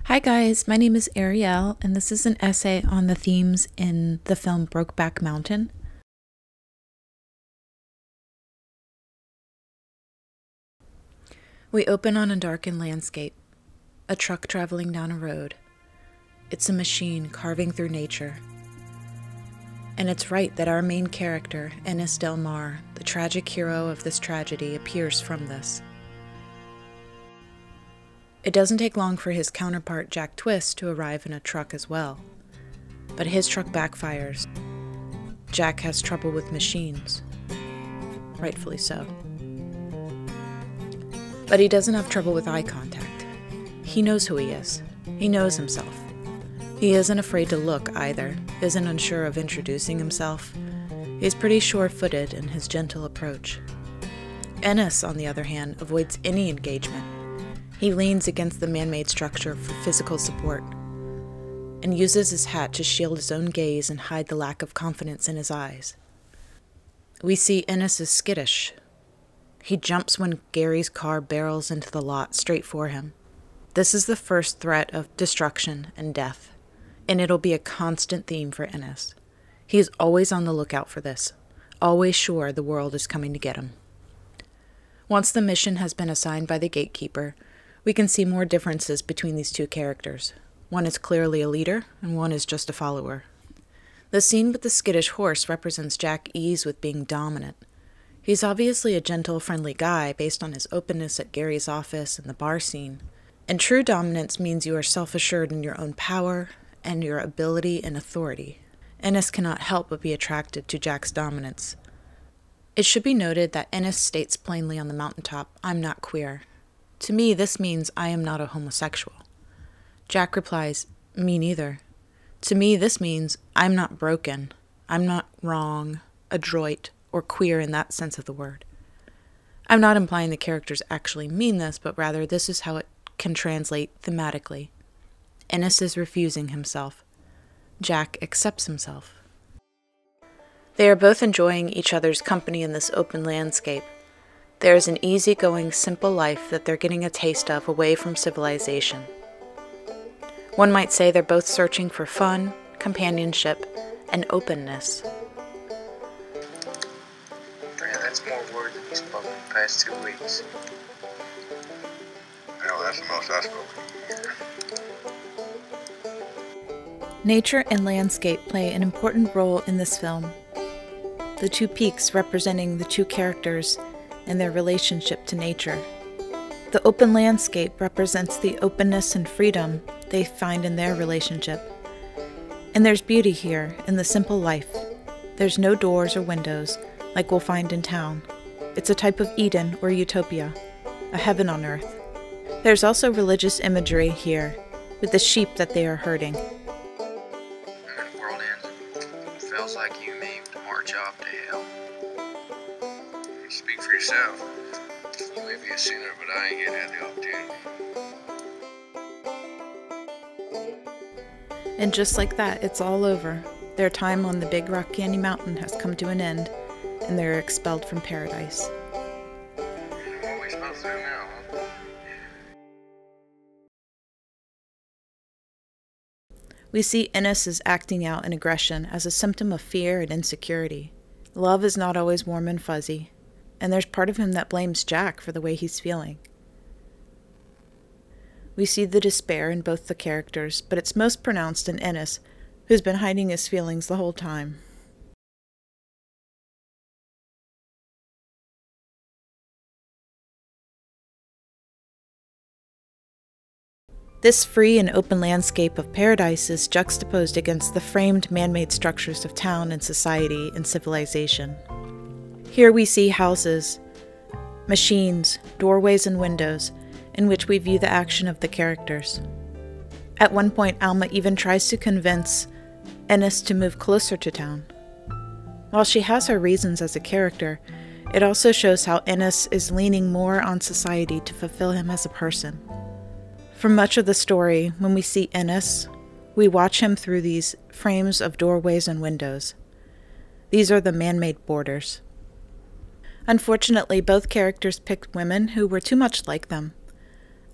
Hi guys, my name is Ariel, and this is an essay on the themes in the film Brokeback Mountain. We open on a darkened landscape, a truck traveling down a road. It's a machine carving through nature. And it's right that our main character, Ennis Del Mar, the tragic hero of this tragedy, appears from this. It doesn't take long for his counterpart Jack Twist to arrive in a truck as well. But his truck backfires. Jack has trouble with machines. Rightfully so. But he doesn't have trouble with eye contact. He knows who he is. He knows himself. He isn't afraid to look either, isn't unsure of introducing himself. He's pretty sure-footed in his gentle approach. Ennis, on the other hand, avoids any engagement. He leans against the man-made structure for physical support, and uses his hat to shield his own gaze and hide the lack of confidence in his eyes. We see Ennis is skittish. He jumps when Gary's car barrels into the lot straight for him. This is the first threat of destruction and death, and it'll be a constant theme for Ennis. He is always on the lookout for this, always sure the world is coming to get him. Once the mission has been assigned by the gatekeeper, we can see more differences between these two characters. One is clearly a leader, and one is just a follower. The scene with the skittish horse represents Jack's ease with being dominant. He's obviously a gentle, friendly guy based on his openness at Gary's office and the bar scene. And true dominance means you are self-assured in your own power and your ability and authority. Ennis cannot help but be attracted to Jack's dominance. It should be noted that Ennis states plainly on the mountaintop, "I'm not queer." To me, this means I am not a homosexual. Jack replies, "Me neither." To me, this means I'm not broken. I'm not wrong, adroit, or queer in that sense of the word. I'm not implying the characters actually mean this, but rather this is how it can translate thematically. Ennis is refusing himself. Jack accepts himself. They are both enjoying each other's company in this open landscape. There is an easygoing, simple life that they're getting a taste of away from civilization. One might say they're both searching for fun, companionship, and openness. Man, that's more words than you spoke in the past 2 weeks. Hell, that's the most I've spoken in a year. Nature and landscape play an important role in this film. The two peaks representing the two characters and their relationship to nature. The open landscape represents the openness and freedom they find in their relationship. And there's beauty here in the simple life. There's no doors or windows like we'll find in town. It's a type of Eden or utopia, a heaven on earth. There's also religious imagery here with the sheep that they are herding. And the world ends. It feels like you and me to march off to hell. Speak for yourself. You may be a sinner, but I ain't yet had the opportunity. And just like that, it's all over. Their time on the Big Rock Candy Mountain has come to an end, and they're expelled from paradise. What are we supposed to do now, huh? We see Ennis is acting out an aggression as a symptom of fear and insecurity. Love is not always warm and fuzzy, and there's part of him that blames Jack for the way he's feeling. We see the despair in both the characters, but it's most pronounced in Ennis, who's been hiding his feelings the whole time. This free and open landscape of paradise is juxtaposed against the framed man-made structures of town and society and civilization. Here we see houses, machines, doorways, and windows in which we view the action of the characters. At one point, Alma even tries to convince Ennis to move closer to town. While she has her reasons as a character, it also shows how Ennis is leaning more on society to fulfill him as a person. For much of the story, when we see Ennis, we watch him through these frames of doorways and windows. These are the man-made borders. Unfortunately, both characters picked women who were too much like them.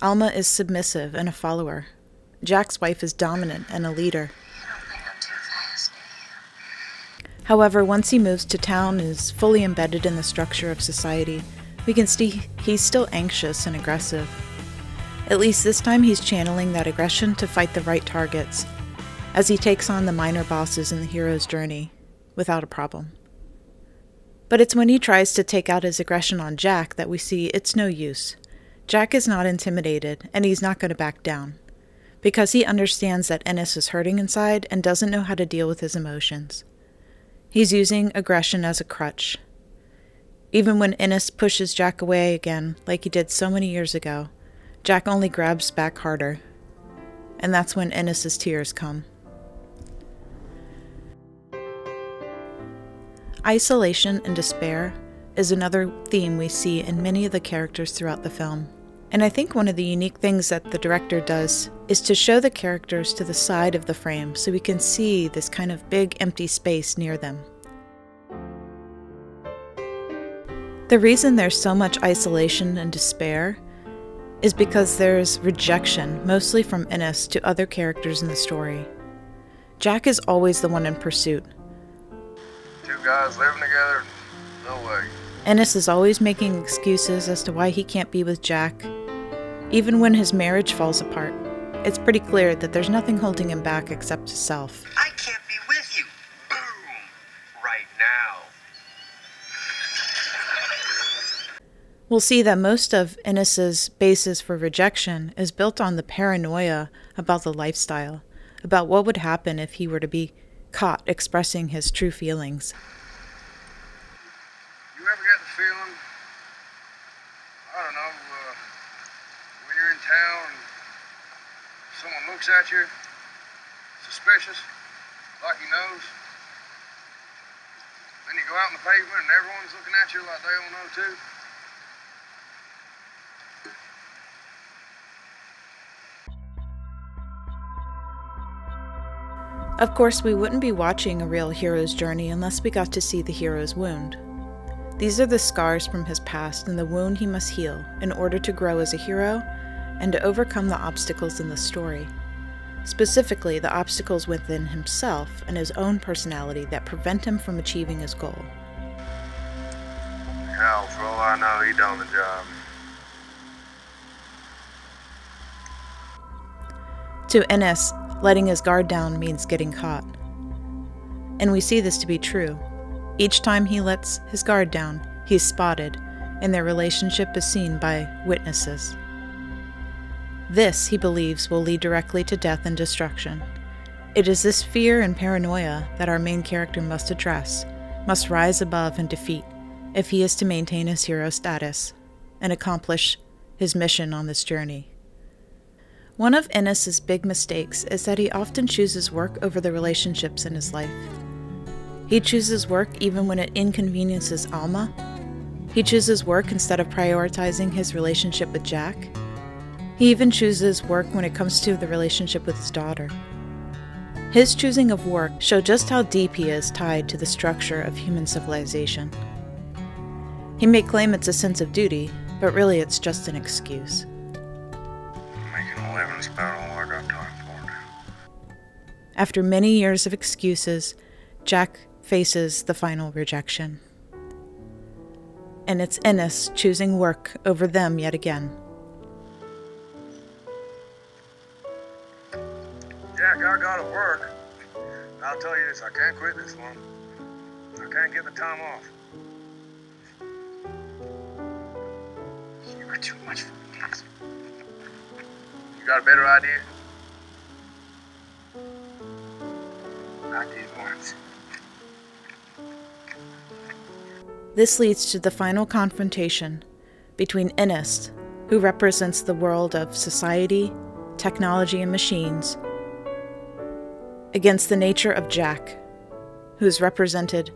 Alma is submissive and a follower. Jack's wife is dominant and a leader. However, once he moves to town and is fully embedded in the structure of society, we can see he's still anxious and aggressive. At least this time he's channeling that aggression to fight the right targets, as he takes on the minor bosses in the hero's journey, without a problem. But it's when he tries to take out his aggression on Jack that we see it's no use. Jack is not intimidated, and he's not going to back down, because he understands that Ennis is hurting inside and doesn't know how to deal with his emotions. He's using aggression as a crutch. Even when Ennis pushes Jack away again, like he did so many years ago, Jack only grabs back harder, and that's when Ennis's tears come. Isolation and despair is another theme we see in many of the characters throughout the film. And I think one of the unique things that the director does is to show the characters to the side of the frame so we can see this kind of big empty space near them. The reason there's so much isolation and despair is because there's rejection, mostly from Ennis to other characters in the story. Jack is always the one in pursuit. Two guys living together? No way. Ennis is always making excuses as to why he can't be with Jack. Even when his marriage falls apart, it's pretty clear that there's nothing holding him back except himself. I can't be with you. Boom. Right now. We'll see that most of Ennis's basis for rejection is built on the paranoia about the lifestyle, about what would happen if he were to be caught expressing his true feelings. You ever get the feeling, I don't know, when you're in town and someone looks at you, suspicious, like he knows, then you go out in the pavement and everyone's looking at you like they don't know too? Of course, we wouldn't be watching a real hero's journey unless we got to see the hero's wound. These are the scars from his past and the wound he must heal in order to grow as a hero and to overcome the obstacles in the story. Specifically, the obstacles within himself and his own personality that prevent him from achieving his goal. Hell, for all I know, he done the job. To Ennis, letting his guard down means getting caught. And we see this to be true. Each time he lets his guard down, he's spotted, and their relationship is seen by witnesses. This, he believes, will lead directly to death and destruction. It is this fear and paranoia that our main character must address, must rise above and defeat, if he is to maintain his hero status and accomplish his mission on this journey. One of Ennis's big mistakes is that he often chooses work over the relationships in his life. He chooses work even when it inconveniences Alma. He chooses work instead of prioritizing his relationship with Jack. He even chooses work when it comes to the relationship with his daughter. His choosing of work shows just how deep he is tied to the structure of human civilization. He may claim it's a sense of duty, but really it's just an excuse. Making a living's about all I got time for now. After many years of excuses, Jack faces the final rejection. And it's Ennis choosing work over them yet again. Jack, I gotta work. I'll tell you this, I can't quit this one. I can't get the time off. You are too much for me. You got a better idea? I did once. This leads to the final confrontation between Ennis, who represents the world of society, technology, and machines, against the nature of Jack, who is represented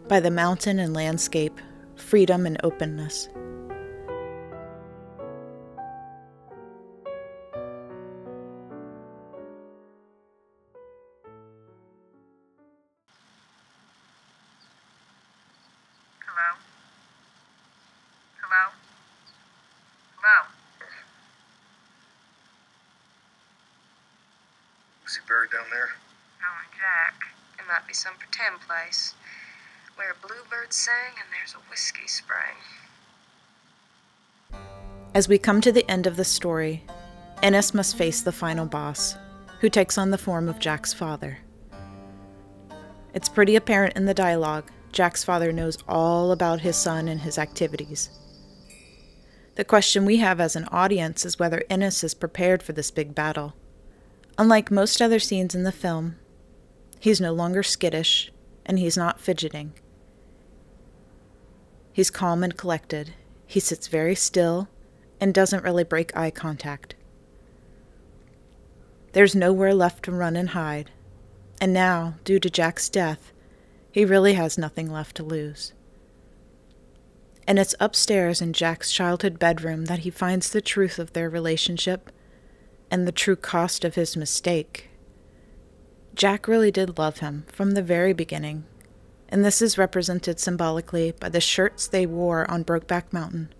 by the mountain and landscape, freedom and openness. Hello? Hello? Hello? Was he buried down there? Knowing Jack, it might be some pretend place where bluebirds sing and there's a whiskey spring. As we come to the end of the story, Ennis must face the final boss, who takes on the form of Jack's father. It's pretty apparent in the dialogue, Jack's father knows all about his son and his activities. The question we have as an audience is whether Ennis is prepared for this big battle. Unlike most other scenes in the film, he's no longer skittish, and he's not fidgeting. He's calm and collected. He sits very still and doesn't really break eye contact. There's nowhere left to run and hide, and now, due to Jack's death, he really has nothing left to lose. And it's upstairs in Jack's childhood bedroom that he finds the truth of their relationship and the true cost of his mistake. Jack really did love him from the very beginning, and this is represented symbolically by the shirts they wore on Brokeback Mountain,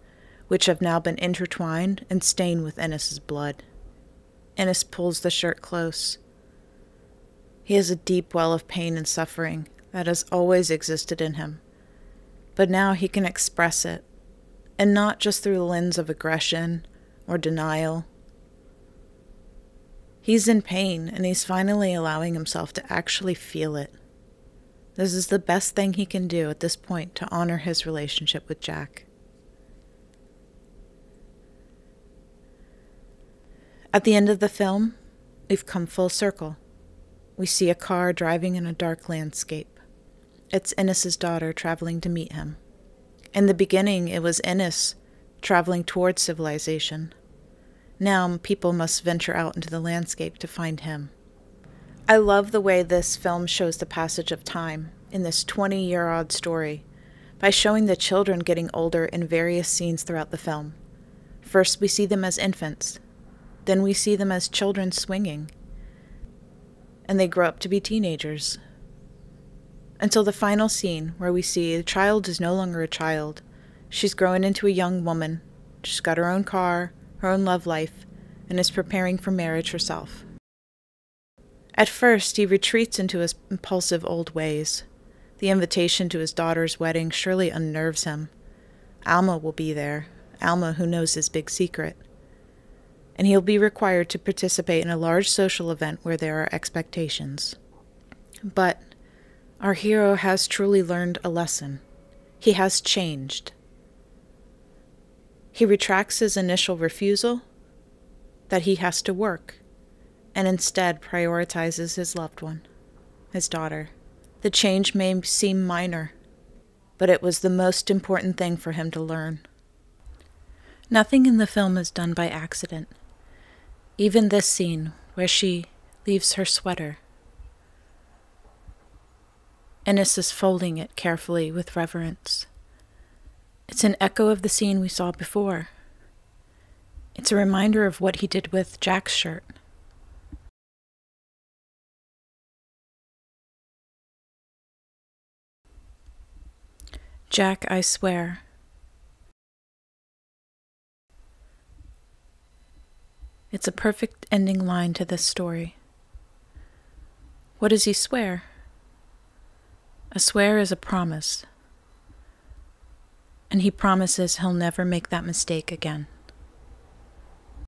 which have now been intertwined and stained with Ennis's blood. Ennis pulls the shirt close. He has a deep well of pain and suffering that has always existed in him, but now he can express it, and not just through the lens of aggression or denial. He's in pain, and he's finally allowing himself to actually feel it. This is the best thing he can do at this point to honor his relationship with Jack. At the end of the film, we've come full circle. We see a car driving in a dark landscape. It's Ennis's daughter traveling to meet him. In the beginning, it was Ennis traveling towards civilization. Now, people must venture out into the landscape to find him. I love the way this film shows the passage of time in this 20-year-old story by showing the children getting older in various scenes throughout the film. First, we see them as infants. Then we see them as children swinging. And they grow up to be teenagers. Until the final scene where we see the child is no longer a child. She's growing into a young woman. She's got her own car, her own love life, and is preparing for marriage herself. At first, he retreats into his impulsive old ways. The invitation to his daughter's wedding surely unnerves him. Alma will be there, Alma who knows his big secret. And he'll be required to participate in a large social event where there are expectations. But our hero has truly learned a lesson. He has changed. He retracts his initial refusal that he has to work, and instead prioritizes his loved one, his daughter. The change may seem minor, but it was the most important thing for him to learn. Nothing in the film is done by accident. Even this scene where she leaves her sweater. Ennis is folding it carefully with reverence. It's an echo of the scene we saw before. It's a reminder of what he did with Jack's shirt. Jack, I swear. It's a perfect ending line to this story. What does he swear? A swear is a promise. And he promises he'll never make that mistake again.